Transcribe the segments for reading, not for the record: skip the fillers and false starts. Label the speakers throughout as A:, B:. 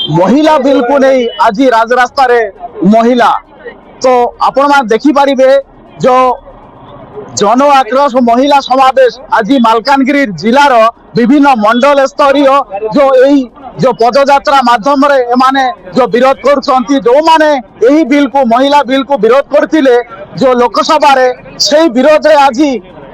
A: महिला बिल को नहीं आज राजरास्ता रे महिला तो आपण मान देखि पारिबे जो जन आक्रोश महिला समावेश आज मालकानगिरी जिलार विभिन्न मंडल स्तरीय जो यही जो पदयात्रा माध्यम रे एमाने जो विरोध कर जो माने यही बिल को महिला बिल को विरोध करथिले जो लोकसभा रे से विरोध रे आज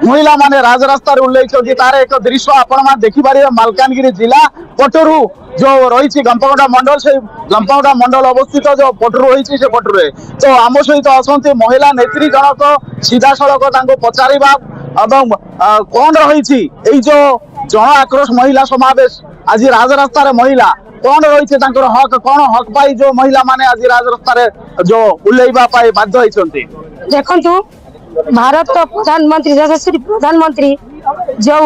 A: महिला माने राजरास्ता ओह्लैछन्ति तार एक दृश्य आपण मान देखि पारिबे मालकानगिरी जिला पटरु जो रही गंपगंडा मंडल से गंपगंडा मंडल अवस्थित जो पटरु रही से पटरु तो आम सहित अच्छा महिला नेत्री जनक सीधा सड़क पचारिबा कौन रही जो जन आक्रोश महिला समावेश आज राजरास्ता महिला कौन रही हक कौन हक पाई जो महिला माने आज राजरास्ता जो ओह्लैबा बाध्य होइछन्ति।
B: देखंतु भारत प्रधानमंत्री यशस्वी प्रधानमंत्री जो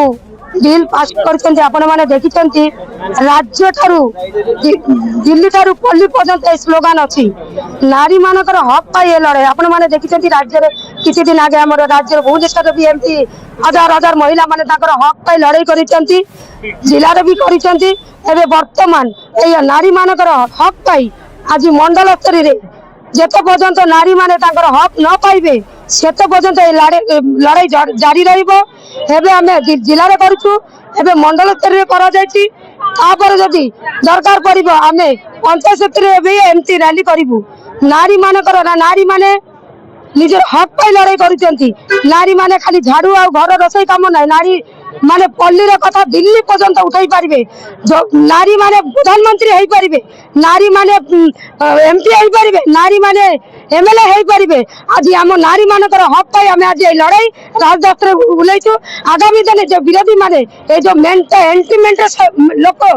B: बिल पास करछन्ति आपण माने देखिछन्ति राज्य ठारू दिल्ली ठारू पल्ली पर्यंत स्लोगान अछि नारी मानकर हक पाई लड़े आपण माने देखिछन्ति राज्य रे किछि दिन आगे हमर राज्य भुवनेश्वर भी एमती हजार हजार महिला माने ताकर हक पाई लड़ाई करिछन्ति जिला रे भी करिछन्ति एबे वर्तमान ए नारी मानकर हक पाई आज मंडल स्तर रे जेते पर्यंत नारी माने ताकर हक न पाइबे सेते पर्यंत लड़ाई जारी रहिबो। एबे हमें जिला रे करूछु एबे मंडल स्तर रे करा जायछि तापर जदी दरकार पड़िबो हमें पंचायत स्तर रे भी एमती रैली करिवु नारी मानकर नारी माने निजर हक पाई लड़ाई करिसेंती नारी माने खाली झाड़ू आ घर रसोई काम नै नारी माने पल्ली रे कथा दिल्ली पर्यंत उठाई पारिबे जो नारी माने प्रधानमंत्री हेई पारिबे नारी माने एमपी हेई पारिबे नारी माने एमएलए हेई पारिबे आज हम नारी मानकर हक पाई हम आज लड़ाई राजपथ रे उलैछु आगामी दिन जो विरोधी माने ए जो एंटीमेंट लोक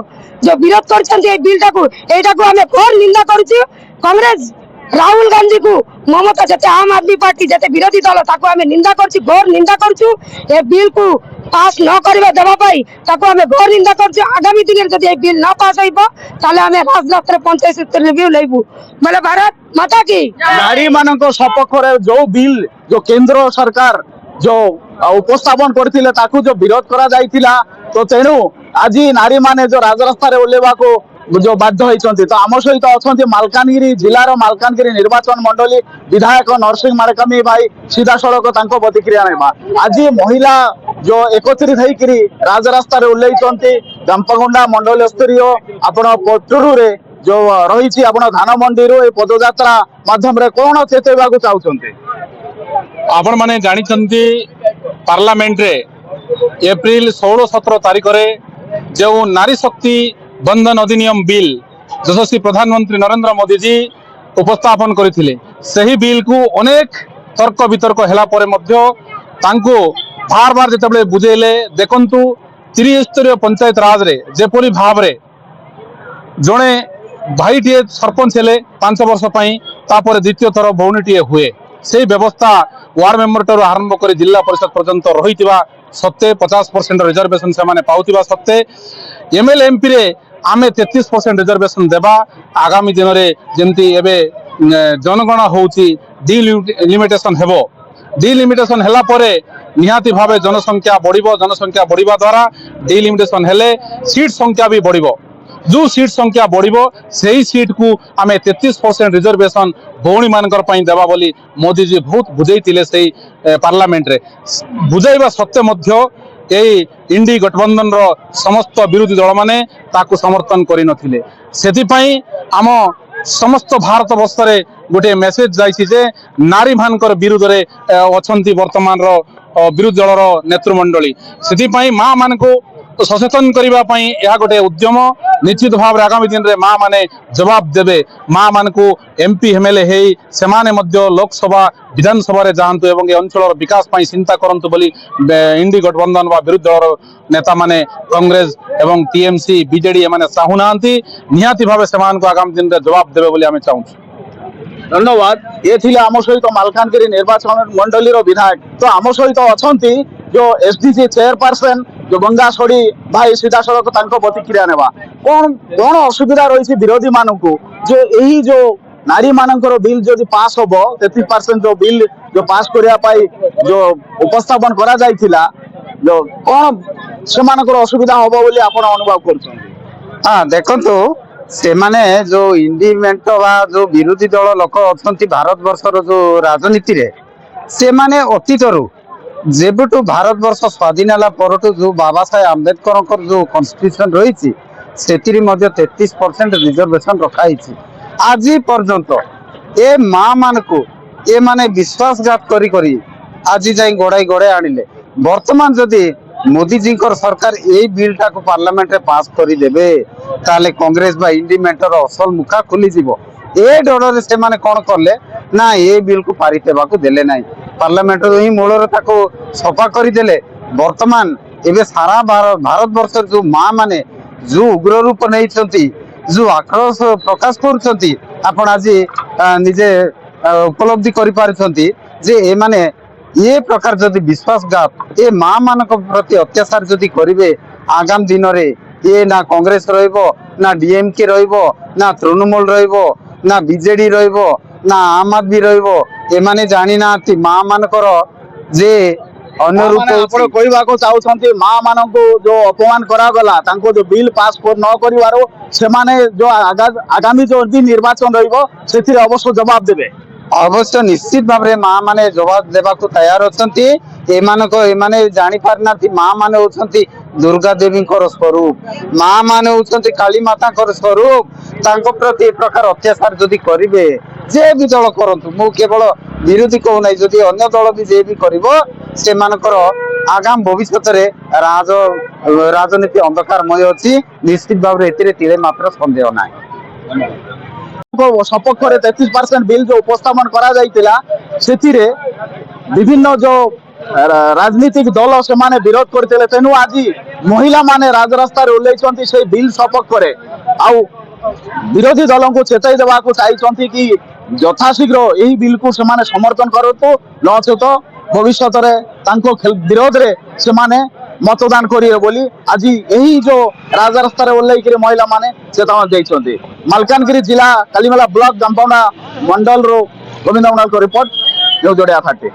B: जो विरोध करछन्ती ए बिल टाकू एटा को हमें घोर निंदा करूछु। कांग्रेस राहुल गांधी को ममता जते आम आदमी पार्टी जते विरोधी दल ताको हमें निंदा करछु घोर निंदा करछु ए बिल को पास न करबे देबा पाई ताको हमें घोर निंदा करछु। आगामी दिन जदि ए बिल न पास होइबो ताले हमें राजपथ रे पंचायत स्तर रिव्यू लेबू बोले भारत माता की
A: नारी मानक सपक्ष रे जो बिल जो केंद्र सरकार जो उपस्थापन करथिले ताकू जो विरोध करा जाइतिला तो तेणु आज नारी माने जो राजरास्ता रे ओल्लेबा को जो बाध्य होइछन्ति तो आम सहित अच्छा मालकानगिरी जिलार मालकानगिरी निर्वाचन मंडली विधायक नरसिंह माड़कामी भाई सीधा सड़क प्रतिक्रिया नेबा आज महिला जो एकत्रित होकर राजरास्ता रे ओह्लैछन्ति गंपगंडा मंडल स्तरीय आपण पटरु रे जो रही आपण धान मंडी पदयात्रा माध्यम रे कौन चेतैबा को चाहछन्ति
C: आपण माने जानिछन्ति पार्लियामेंट रे एप्रिल 16-17 तारीख रे जो नारी शक्ति बंधन अधिनियम बिल यशस्वी प्रधानमंत्री नरेंद्र मोदी जी उपस्थापन करथिले सही बिल को अनेक तर्क वितर्क हेला परे मध्य तांको बार बार जेतेबेले बुझेले देखंतु 30 स्तरीय पंचायत राज रे जेपरी भाव रे जणे भाईटीए सरपंच हेले 5 वर्ष पई तापर द्वितीय थर भौणीटीए हुए से व्यवस्था वार्ड मेंबर ठारू आरंभ कर जिला परिषद पर्यंत रही सत्ते 50% रिजर्वेशन से माने पाउतिबा सत्ते एमएलए एमपी रे आमे 33% रिजर्वेशन देबा आगामी दिन रे जेंती एबे जनगणना होउची डिलिमिटेशन हेबो डिलिमिटेशन हेला परे निहाती भावे जनसंख्या बढ़िबा द्वारा डिलिमिटेशन हेले सीट संख्या भी बढ़िबो जो सीट संख्या बढ़िबो सही सीट को आमे 33% रिजर्वेशन भौणी मानकर पई देबा बोली मोदी जी बहुत बुझैतिले सही पार्लियामेंट रे बुझाइबा सत्य मध्य यही इंडी गठबंधन रो समस्त विरोधी दल माने ताकू समर्थन करि नथिले सेति पई आम समस्त भारत वर्ष रे गोटे मेसेज जाइछि जे नारी मानकर विरोध रे अछंती वर्तमान रो विरोधी दल रो नेतृमंडली सेति पई मां मान को सचेतन करबा पई या गोटे उद्यम निश्चित भाव रे आगामी दिन रे मां माने जवाब देबे मां मान को एमपी एमएलए हेई सेमाने मध्य लोकसभा विधानसभा रे जानतु एवं ए अंचल विकास पई चिंता करंतु बोली इंडी गठबंधन वा विरोधी दल नेता माने कांग्रेस एवं टीएमसी बीजेडी माने चाहुनांती निहाती भाव सेमान को आगामी दिन रे जवाब देबे बोली आमे चाहू।
A: धन्यवाद ये थिले आम सहित मालकानगिरी निर्वाचन मंडली विधायक तो आम सहित अच्छा जो एसडीसी चेयरपर्सन जो गंगा सोड़ी भाई सीधा सड़क प्रतिक्रिया नेबा कौन कौन असुविधा रही विरोधी मानक जो यही जो नारी मानकर बिल जो पास हम 33% जो बिल जो पास करने जो उपस्थापन करा जाइथिला जो कौन से असुविधा हम बोली आप अनुभव कर।
D: हाँ देखो
A: ସେମାନେ ଯୋଉ ଇଣ୍ଡିପେଣ୍ଡେଣ୍ଟ ବା ଯୋଉ ବିରୋଧୀ ଦଳ ଲୋକ ଅଛନ୍ତି ଭାରତବର୍ଷର ଯୋଉ ରାଜନୀତିରେ, ସେମାନେ ଅତୀତରୁ ଯେବେଠୁ ଭାରତବର୍ଷ ସ୍ୱାଧୀନ ହେଲା ପରଠୁ ଯୋଉ ବାବା ସାହେବ ଆମ୍ବେଦକରଙ୍କର ଯୋଉ କନଷ୍ଟିଟ୍ୟୁସନ ରହିଛି ସେଥିରେ ମଧ୍ୟ 33% ରିଜର୍ଭେସନ ରଖାଯାଇଛି। ଆଜି ପର୍ଯ୍ୟନ୍ତ ଏ ମା ମାନଙ୍କୁ ଏମାନେ ବିଶ୍ୱାସଘାତ କରି କରି ଆଜି ଯାଇ ଗଡ଼ାଇ ଆଣିଲେ। ବର୍ତ୍ତମାନ ଯଦି ମୋଦିଜୀଙ୍କର ସରକାର ଏଇ ବିଲଟାକୁ ପାର୍ଲାମେଣ୍ଟରେ ପାସ୍ କରିଦେବେ ତାହେଲେ କଂଗ୍ରେସ ବା ଇଣ୍ଡିପେଣ୍ଡେଣ୍ଟର ଅସଲ ମୁଖା ଖୋଲିଯିବ। ଏ ଡରରେ ସେମାନେ କଣ କଲେ ନା ଏ ବିଲକୁ ପାରିତ ହେବାକୁ ଦେଲେ ନାହିଁ, ପାର୍ଲାମେଣ୍ଟରୁ ହିଁ ମୂଳରେ ତାକୁ ସଫା କରିଦେଲେ। ବର୍ତ୍ତମାନ ଏବେ ସାରା ଭାରତବର୍ଷର ଯୋଉ ମା ମାନେ ଯୋଉ ଉଗ୍ର ରୂପ ନେଇଛନ୍ତି, ଯୋଉ ଆକ୍ରୋଶ ପ୍ରକାଶ କରୁଛନ୍ତି, ଆପଣ ଆଜି ନିଜେ ଉପଲବ୍ଧି କରିପାରୁଛନ୍ତି ଯେ ଏମାନେ ଏ ପ୍ରକାର ଯଦି ବିଶ୍ୱାସଘାତ ଏ ମା ମାନଙ୍କ ପ୍ରତି ଅତ୍ୟାଚାର ଯଦି କରିବେ ଆଗାମୀ ଦିନରେ ଏ ନା କଂଗ୍ରେସ ରହିବ, ନା ଡିଏମକେ ରହିବ, ନା ତୃଣମୂଳ ରହିବ, ନା ବିଜେଡି ରହିବ, ନା ଆମ୍ ଆଦମୀ ରହିବ। ଏମାନେ ଜାଣିନାହାନ୍ତି ମା ମାନଙ୍କର ଯେ ଅନ୍ୟ ରୂପ
C: ଆପଣ
A: କହିବାକୁ ଚାହୁଁଛନ୍ତି ମା ମାନଙ୍କୁ ଯୋଉ ଅପମାନ କରାଗଲା, ତାଙ୍କୁ ଯୋଉ ବିଲ ପାସ୍ ନ କରିବାରୁ ସେମାନେ ଯୋଉ ଆଗାମୀ ଯୋଉ ନିର୍ବାଚନ ରହିବ ସେଥିରେ ଅବଶ୍ୟ ଜବାବ ଦେବେ। ଅବଶ୍ୟ ନିଶ୍ଚିତ ଭାବରେ ମା ମାନେ ଜବାବ ଦେବାକୁ ତୟାର ଅଛନ୍ତି। ଏମାନେ ଜାଣି ପାରିନାହାନ୍ତି ମା ମାନେ ହଉଛନ୍ତି ଦୁର୍ଗା ଦେବୀଙ୍କର ସ୍ୱରୂପ, ମା ମାନେ ହଉଛନ୍ତି କାଳୀ ମାତାଙ୍କର ସ୍ୱରୂପ। ତାଙ୍କ ପ୍ରତି ଏ ପ୍ରକାର ଅତ୍ୟାଚାର ଯଦି କରିବେ, ଯେ ବି ଦଳ କରନ୍ତୁ, ମୁଁ କେବଳ ବିରୋଧୀ କହୁନାହିଁ, ଯଦି ଅନ୍ୟ ଦଳ ବି ଯିଏ ବି କରିବ ସେମାନଙ୍କର ଆଗାମୀ ଭବିଷ୍ୟତରେ ରାଜନୀତି ଅନ୍ଧକାରମୟ ଅଛି। ନିଶ୍ଚିତ ଭାବରେ ଏଥିରେ ତିଳେ ମାତ୍ର ସନ୍ଦେହ ନାହିଁ। ସପକ୍ଷରେ 33% ବିଲ୍ ଯୋଉ ଉପସ୍ଥାପନ କରାଯାଇଥିଲା ସେଥିରେ ବିଭିନ୍ନ ଯୋଉ ରାଜନୀତିକ ଦଳ ସେମାନେ ବିରୋଧ କରିଥିଲେ। ତେଣୁ ଆଜି ମହିଳାମାନେ ରାଜରାସ୍ତାରେ ଓହ୍ଲେଇଛନ୍ତି ସେଇ ବିଲ୍ ସପକ୍ଷରେ, ଆଉ ବିରୋଧୀ ଦଳଙ୍କୁ ଚେତାଇ ଦେବାକୁ ଚାହିଁଛନ୍ତି କି ଯଥାଶୀଘ୍ର ଏହି ବିଲକୁ ସେମାନେ ସମର୍ଥନ କରନ୍ତୁ, ନଚେତ ଭବିଷ୍ୟତରେ ତାଙ୍କ ବିରୋଧରେ ସେମାନେ ମତଦାନ କରିବେ ବୋଲି ଆଜି ଏହି ଯୋଉ ରାଜରାସ୍ତାରେ ଓହ୍ଲେଇକିରି ମହିଳାମାନେ ଚେତାବନୀ ଦେଇଛନ୍ତି। ମାଲକାନଗିରି ଜିଲ୍ଲା କାଲିମେଳା ବ୍ଲକ ଜାମପାଉଣା ମଣ୍ଡଳରୁ ଗୋବିନ୍ଦ ମଣ୍ଡଳଙ୍କ ରିପୋର୍ଟ, ନ୍ୟୁଜ୍ ଓଡ଼ିଆ 30।